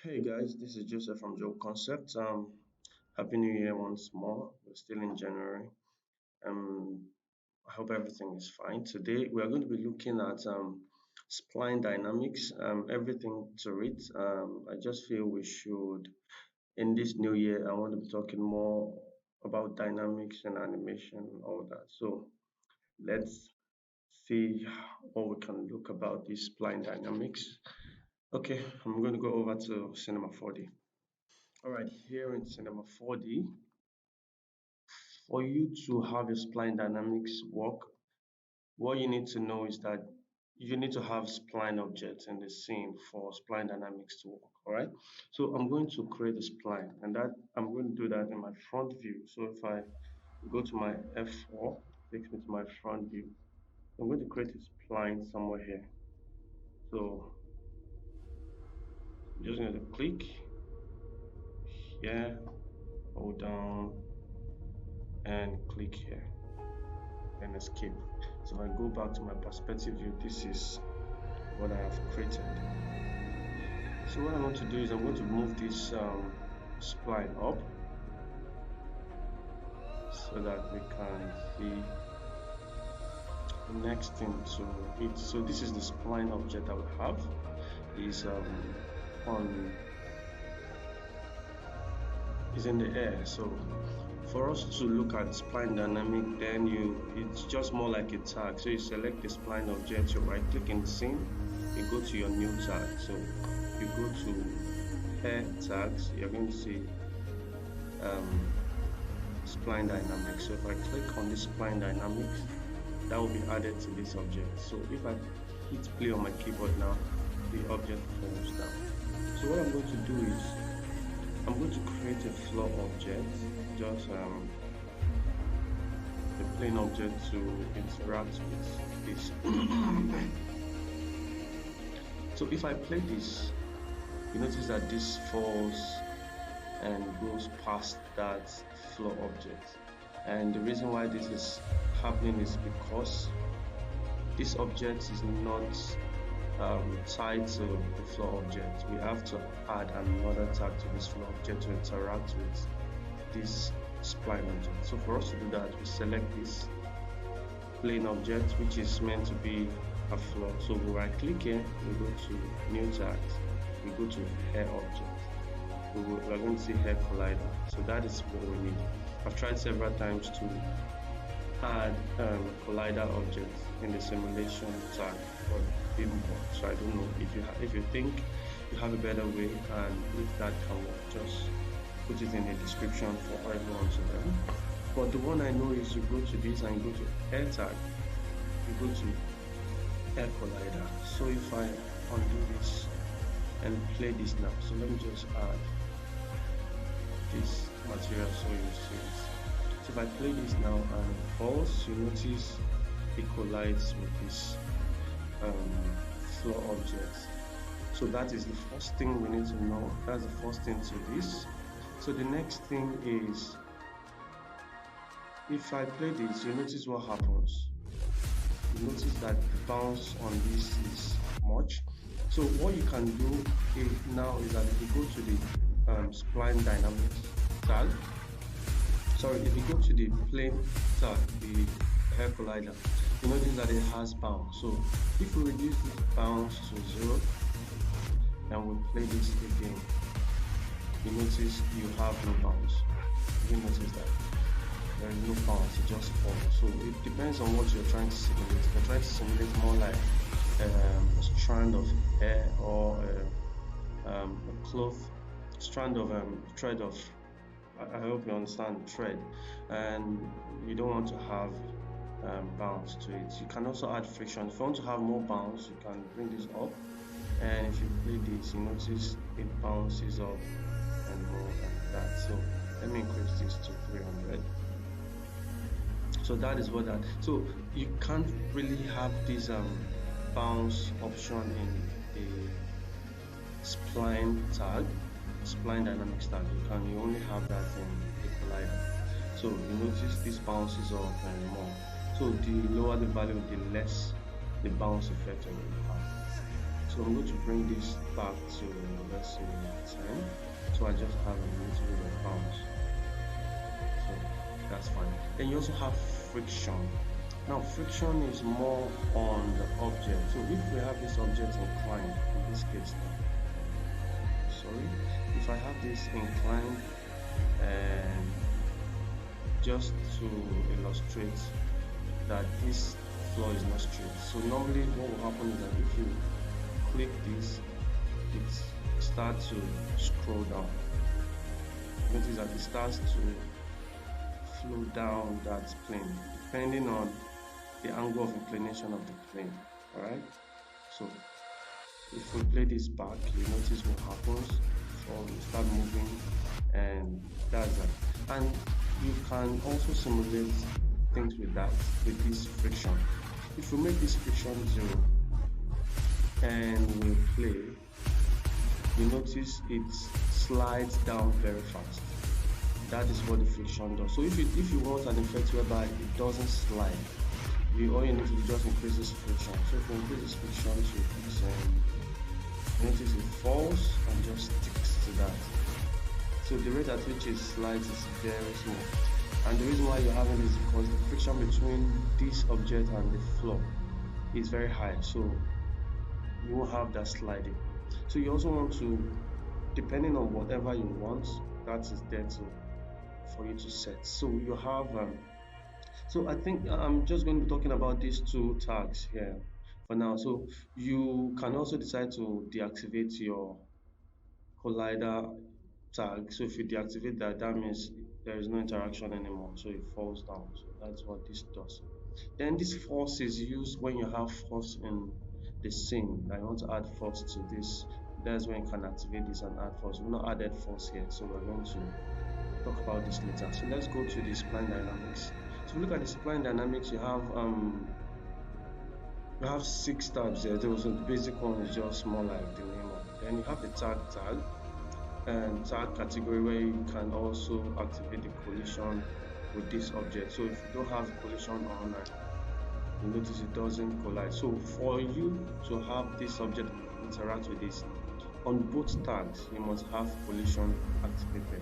Hey guys, this is Joseph from Jouleconcepts. Happy New Year once more. We're still in January. Um, I hope everything is fine. Today we are going to be looking at Spline Dynamics. Everything to it. I just feel we should, in this new year, I want to be talking more about dynamics and animation and all that. So let's see what we can look about this Spline Dynamics. Okay, I'm going to go over to Cinema 4D. All right, here in Cinema 4D, for you to have your spline dynamics work, what you need to know is that you need to have spline objects in the scene for spline dynamics to work. All right, so I'm going to create a spline, and that I'm going to do that in my front view. So if I go to my F4, it takes me to my front view. I'm going to create a spline somewhere here. So I'm just going to click here, hold down, and click here. And escape. So if I go back to my perspective view, this is what I have created. So what I want to do is I'm going to move this spline up so that we can see the next thing to it. So this is the spline object that we have is on is in the air. So for us to look at spline dynamic, then it's just more like a tag. So you select the spline object, you right click in the scene, you go to your new tag. So you go to hair tags, you're going to see spline dynamics. So if I click on this spline dynamics, that will be added to this object. So if I hit play on my keyboard now, the object falls down. So what I'm going to do is I'm going to create a floor object, just the plane object to interact with this. So if I play this, you notice that this falls and goes past that floor object. And the reason why this is happening is because this object is not tied to the floor object. We have to add another tag to this floor object to interact with this spline object. So for us to do that, we select this plane object, which is meant to be a floor. So we right click here, we go to new tags, we go to hair object. We're going to see hair collider. So that is what we need. I've tried several times to add collider objects in the simulation tag, but it didn't work. So I don't know if you think you have a better way, and if that can work, just put it in the description for everyone to learn. But the one I know is you go to this and you go to hair tag, you go to hair collider. So if I undo this and play this now, so let me just add this material so you see it. So if I play this now and falls, you notice it collides with this floor object. So that is the first thing we need to know. That's the first thing to this. So the next thing is, if I play this, you notice what happens. You notice that the bounce on this is much. So what you can do now is that if you go to the spline dynamics tag, sorry, if you go to the plane tag, the hair collider, you notice that it has bounce. So if we reduce this bounce to 0 and we play this again, you notice you have no bounce. You notice that there is no bounce, it just falls. So it depends on what you're trying to simulate. If you're trying to simulate more like a strand of hair or a cloth strand of thread of, I hope you understand, thread, and you don't want to have bounce to it. You can also add friction. If you want to have more bounce, you can bring this up, and if you play this, you notice it bounces up and more like that. So let me increase this to 300. So that is what that. So you can't really have this bounce option in the spline tag, spline dynamics tag. You only have that in the collider. So you notice this bounces up and more. So the lower the value, the less the bounce effect will have. So I'm going to bring this back to, let's say, 10. So I just have a little bit of bounce. So that's fine. Then you also have friction. Now friction is more on the object. So if we have this object inclined, in this case now, sorry, if I have this inclined, and just to illustrate that this floor is not straight. So normally what will happen is that if you click this, it starts to scroll down. Notice that it starts to flow down that plane depending on the angle of inclination of the plane. Alright, so if we play this back, you notice what happens. So you start moving, and that's that. And you can also simulate things with that, with this friction. If we make this friction 0 and we play, you notice it slides down very fast. That is what the friction does. So if you want an effect whereby it doesn't slide, all you need to do is just increase this friction. So if you increase this friction to this, notice it falls and just sticks to that. So the rate at which it slides is very small. And the reason why you're having this is because the friction between this object and the floor is very high. So you won't have that sliding. So you also want to, depending on whatever you want, that is there for you to set. So you have so I think I'm just going to be talking about these two tags here for now. So you can also decide to deactivate your collider tag. So if you deactivate that, that means there is no interaction anymore, so it falls down. So that's what this does. Then this force is used when you have force in the scene. I want to add force to this. That's when you can activate this and add force. We've not added force here, so we're going to talk about this later. So let's go to the Spline Dynamics. So if you look at the Spline Dynamics, you have 6 tabs here. So the basic one is just more like the name of it. Then you have the tag and tag category, where you can also activate the collision with this object. So if you don't have the collision on, you notice it doesn't collide. So for you to have this object interact with this, on both tags you must have collision activated.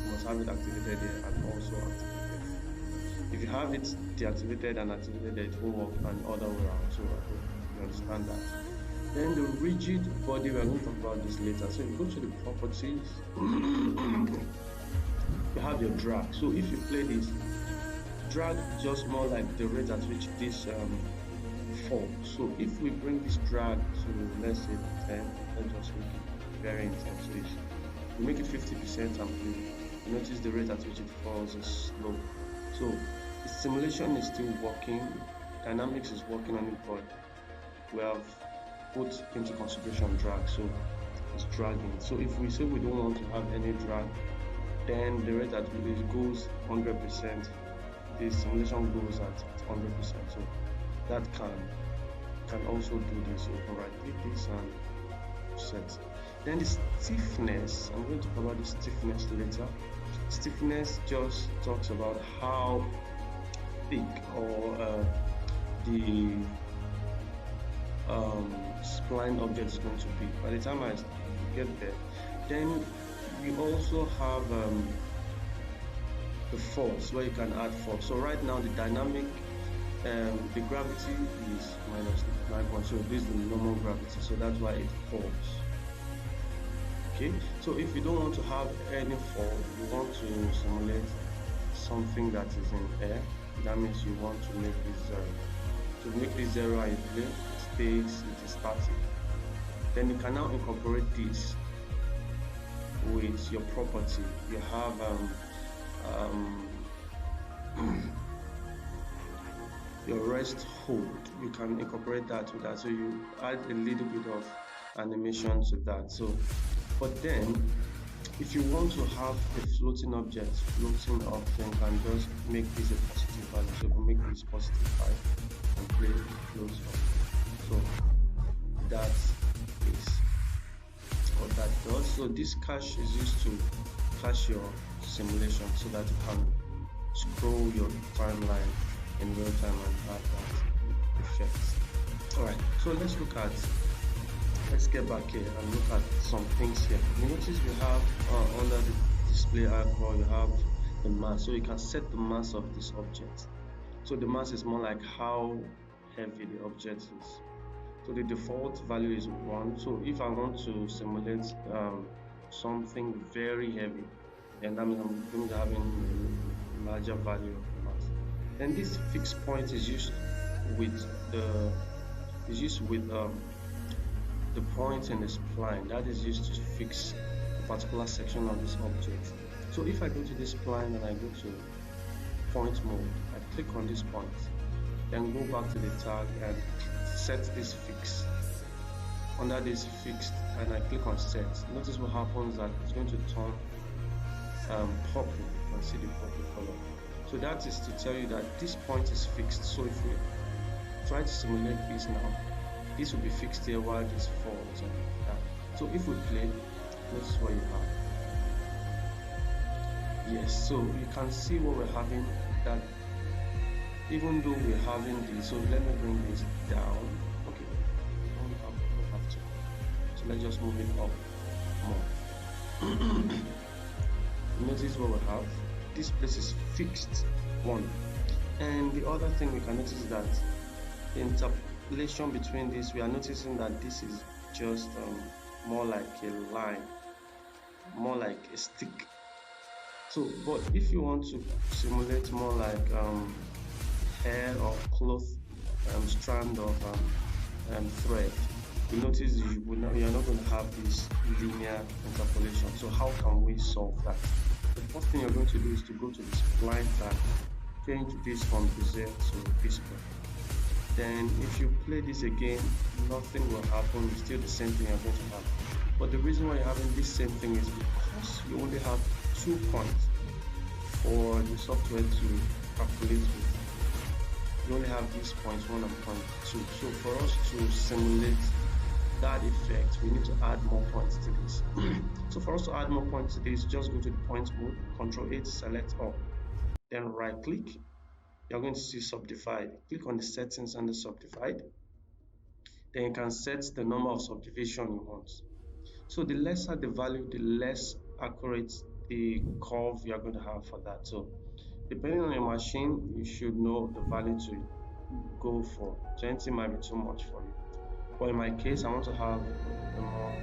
You must have it activated here and also activated. If you have it deactivated and activated, it won't work, and other way around. So I hope you understand that. Then the rigid body, we're going to talk about this later. So if you go to the properties, you have your drag. So if you play this, drag just more like the rate at which this falls. So if we bring this drag to, let's say 10, let's just make it very intense. So if we make it 50% and play, you notice the rate at which it falls is slow. So the simulation is still working, dynamics is working on it, but we have put into consideration drag, so it's dragging. So if we say we don't want to have any drag, then the rate at which it goes 100%, the simulation goes at 100%. So that can also do this. So you can right click this and set. Then the stiffness, I'm going to talk about the stiffness later. Stiffness just talks about how thick or the spline object is going to be. By the time I get there, then we also have the force, where you can add force. So right now the dynamic, the gravity is -9.0. So this is the normal gravity, so that's why it falls. Okay, so if you don't want to have any fall, you want to simulate something that is in air, that means you want to make this 0. To make this 0 and you play, it is static. Then you can now incorporate this with your property. You have your rest hold. You can incorporate that with that, so you add a little bit of animation to that. So but then if you want to have a floating object floating up, then you can just make this a positive value. So we make this positive 5 and play float up. So that is what that does. So this cache is used to cache your simulation so that you can scroll your timeline in real time and have that effect. Alright, so let's look at let's get back here and look at some things here. You notice we have under the display icon, you have the mass. So you can set the mass of this object. So the mass is more like how heavy the object is. So the default value is 1. So if I want to simulate something very heavy, then that means I'm going to be having a larger value of the mass. Then this fixed point is used with the point in the spline that is used to fix a particular section of this object. So if I go to this spline and I go to point mode, I click on this point, then go back to the tag and set this fix. Under this fixed, and I click on set. Notice what happens, that it's going to turn purple. You can see the purple color. So that is to tell you that this point is fixed. So if we try to simulate this now, this will be fixed here while this falls and that. So if we play, notice what you have. Yes, so you can see what we're having, that even though we're having this, so let me bring this down. Okay, don't have to. So let's just move it up more. Notice what we have. This place is fixed 1. And the other thing we can notice is that the interpolation between this, we are noticing that this is just more like a line, more like a stick. So, but if you want to simulate more like hair or cloth, strand of thread, you notice you're not going to have this linear interpolation. So how can we solve that? The first thing you're going to do is to go to the spline tab, change this from present to display. Then if you play this again, nothing will happen. It's still the same thing you're going to have. But the reason why you're having this same thing is because you only have 2 points for the software to calculate with. You only have these points, 1 and point 2. So for us to simulate that effect, we need to add more points to this. So for us to add more points to this, just go to the point mode, Control 8, select all, then right click. You're going to see subdivide. Click on the settings under subdivide. Then you can set the number of subdivision you want. So the lesser the value, the less accurate the curve you're going to have for that. So depending on your machine, you should know the value to go for. 20 might be too much for you. But in my case, I want to have a more.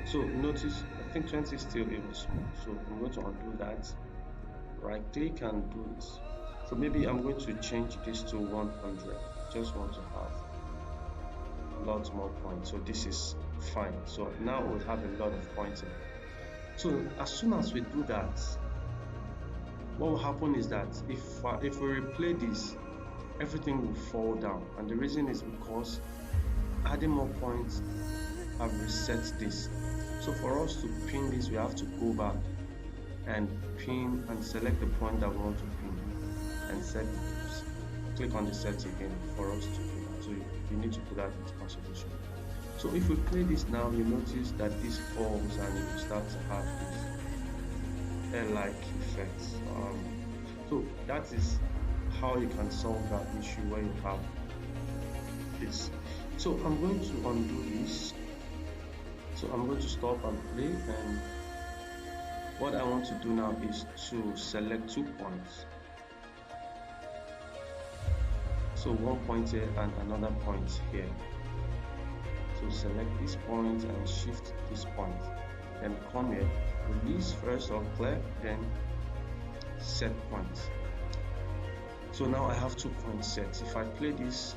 So notice, I think 20 is still able small. So I'm going to undo that. Right click and do this. So maybe I'm going to change this to 100. Just want to have a lot more points. So this is fine. So now we have a lot of points in. So as soon as we do that, what will happen is that if we replay this, everything will fall down. And the reason is because adding more points have reset this. So for us to pin this, we have to go back and pin and select the point that we want to pin and set. Click on the set again for us to do that. So you need to put that into consideration. So if we play this now, you notice that this falls and you start to have this hair-like effect. So that is how you can solve that issue where you have this. So I'm going to undo this. So I'm going to stop and play, and what I want to do now is to select 2 points. So 1 point here and another point here. So select this point and shift this point. Then come here, release first or clear, then set points. So now I have 2 points set. If I play this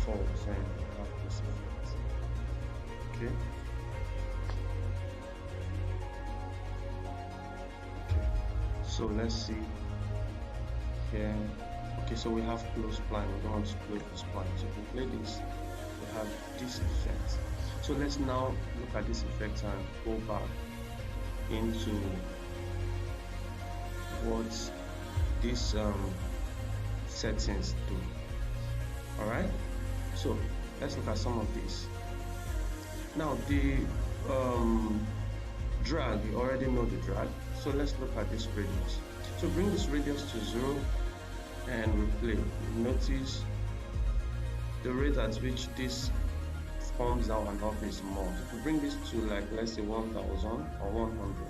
falls and I have this effect. Okay. So let's see here. Okay, so we have close spline. We don't want to close the spline. So if we play this, we have this effect. So let's now look at this effect and go back into what these settings do. Alright, so let's look at some of these. Now the drag, you already know the drag. So let's look at this radius. So bring this radius to 0 and replay. Notice the rate at which this comes down and up is more. If we bring this to, like, let's say 1000 or 100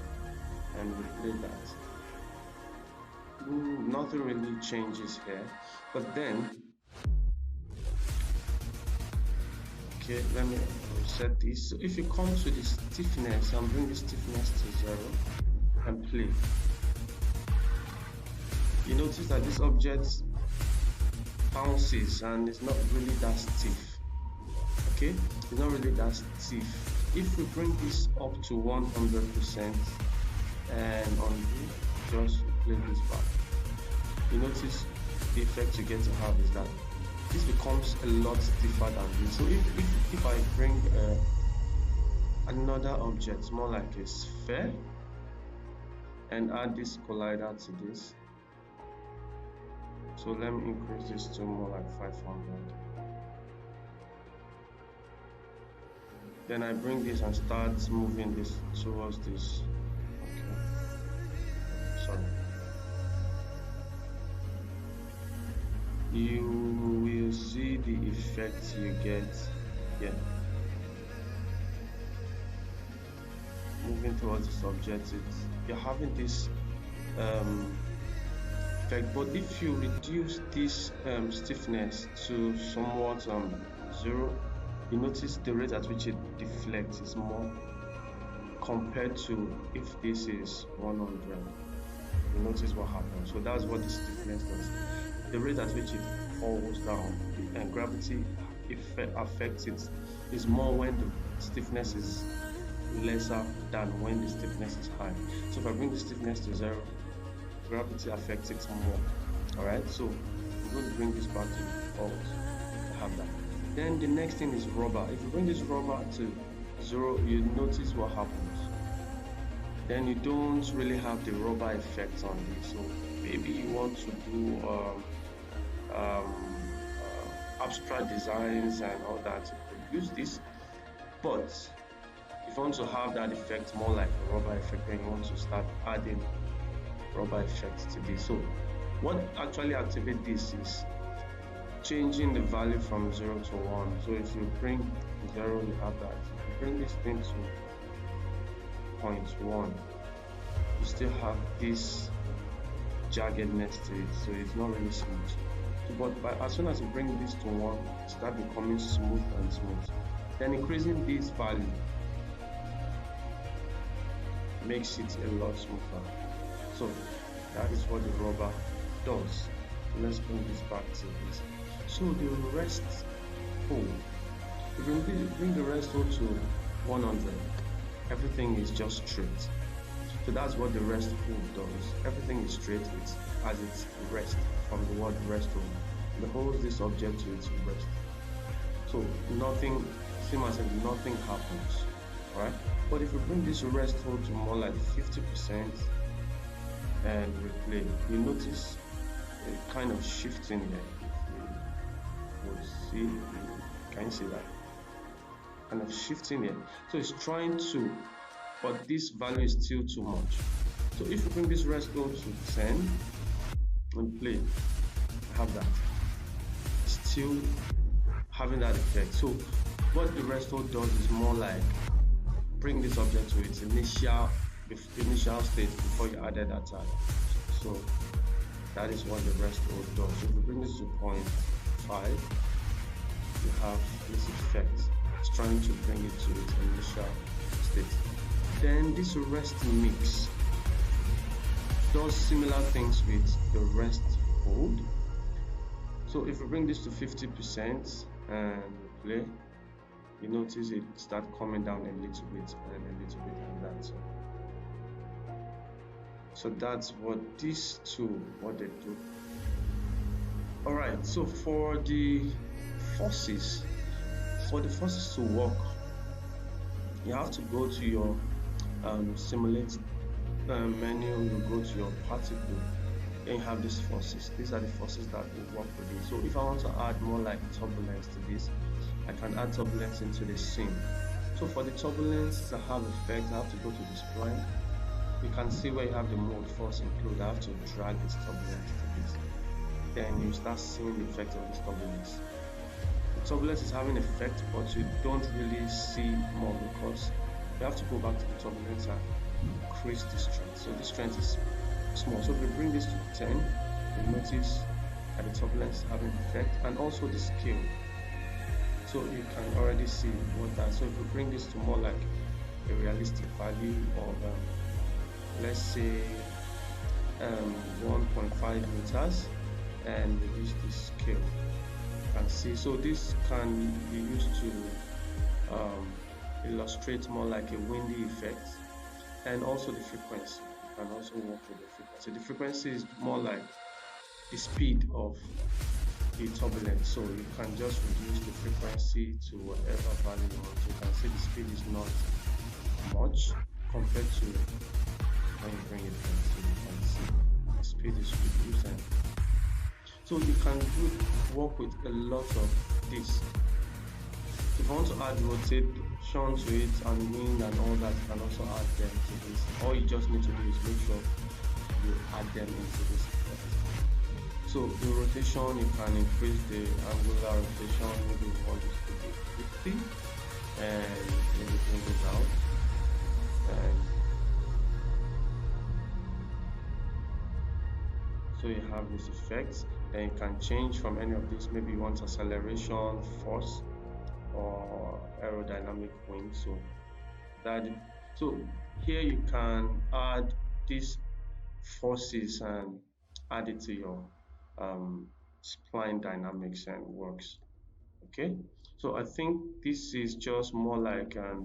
and we play that, nothing really changes here. But then, okay, let me reset this. So if you come to the stiffness and bring the stiffness to 0 and play, you notice that this object bounces and it's not really that stiff. Okay, it's not really that stiff. If we bring this up to 100% and undo, just play this back, you notice the effect you get to have is that this becomes a lot stiffer than this. So if I bring another object more like a sphere and add this collider to this, so let me increase this to more like 500. Then I bring this and start moving this towards this. Okay, sorry. You will see the effect you get here. Moving towards the subject, you're having this effect. But if you reduce this stiffness to somewhat 0, you notice the rate at which it deflects is more compared to if this is 100. You notice what happens. So that's what the stiffness does. The rate at which it falls down and gravity affects it is more when the stiffness is lesser than when the stiffness is high. So if I bring the stiffness to 0, gravity affects it more. Alright, so I'm going to bring this back to false. I have that. Then the next thing is rubber. If you bring this rubber to 0, you notice what happens. Then you don't really have the rubber effect on this. So maybe you want to do abstract designs and all that, you could use this. But if you want to have that effect more like a rubber effect, then you want to start adding rubber effects to this. So what actually activates this is changing the value from 0 to 1. So if you bring 0, you have that. If you bring this thing to 0.1, you still have this jaggedness to it, so it's not really smooth. So, but as soon as you bring this to 1, it starts becoming smooth and smooth. Then increasing this value makes it a lot smoother. So that is what the rubber does. Let's bring this back to this. So the rest hold, if you bring the rest hold to 100, everything is just straight. So that's what the rest hold does. Everything is straight as its rest, from the word rest hold. It holds this object to its rest. So nothing, same as if nothing happens. Alright? But if you bring this rest hold to more like 50% and replay, you notice a kind of shifting there. If you would see, can you see that? Kind of shifting here. So it's trying to, but this value is still too much. So if you bring this rest hold to 10 and play, have that. Still having that effect. So what the rest hold does is more like bring this object to its initial state before you added that time. So that is what the rest hold does. So if we bring this to 0.5, you have this effect. It's trying to bring it to its initial state. Then this rest mix does similar things with the rest hold. So if we bring this to 50% and play, you notice it start coming down a little bit and a little bit like that. So that's what these two, what they do. Alright, so for the forces to work, you have to go to your simulate menu, you go to your particle, then you have these forces. These are the forces that will work with it. So if I want to add more like turbulence to this, I can add turbulence into the scene. So for the turbulence to have effect, I have to go to the spline. You can see where you have the mode force include. I have to drag this turbulence to this. Then you start seeing the effect of this turbulence. You turbulence is having effect, but you don't really see more because you have to go back to the turbulence and increase the strength. So this strength is small. So if we bring this to 10, you notice that the turbulence is having effect, and also the scale. So you can already see what that. So if we bring this to more like a realistic value of let's say 1.5 meters, and reduce the scale, you can see. So this can be used to illustrate more like a windy effect, and also the frequency. You can also work with the frequency. The frequency is more like the speed of the turbulence, so you can just reduce the frequency to whatever value you want. You can see the speed is not much compared to when you bring it down, so you can see the speed is reduced. And so you can work with a lot of this. If you want to add rotation to it and wind and all that, you can also add them to this. All you just need to do is make sure you add them into this effect. So the rotation, you can increase the angular rotation. Maybe we want this to be 50, and maybe bring it out. And so you have this effect. Then you can change from any of these. Maybe you want acceleration, force, or aerodynamic wind. So here you can add these forces and add it to your spline dynamics and works. Okay, so I think this is just more like a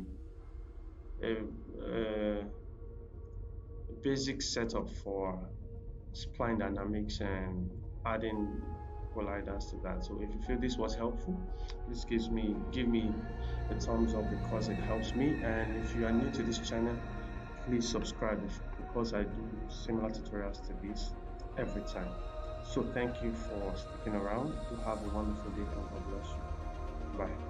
basic setup for spline dynamics and adding colliders to that. So if you feel this was helpful, please give me a thumbs up because it helps me. And if you are new to this channel, please subscribe because I do similar tutorials to this every time. So thank you for sticking around. You have a wonderful day and God bless you. Bye.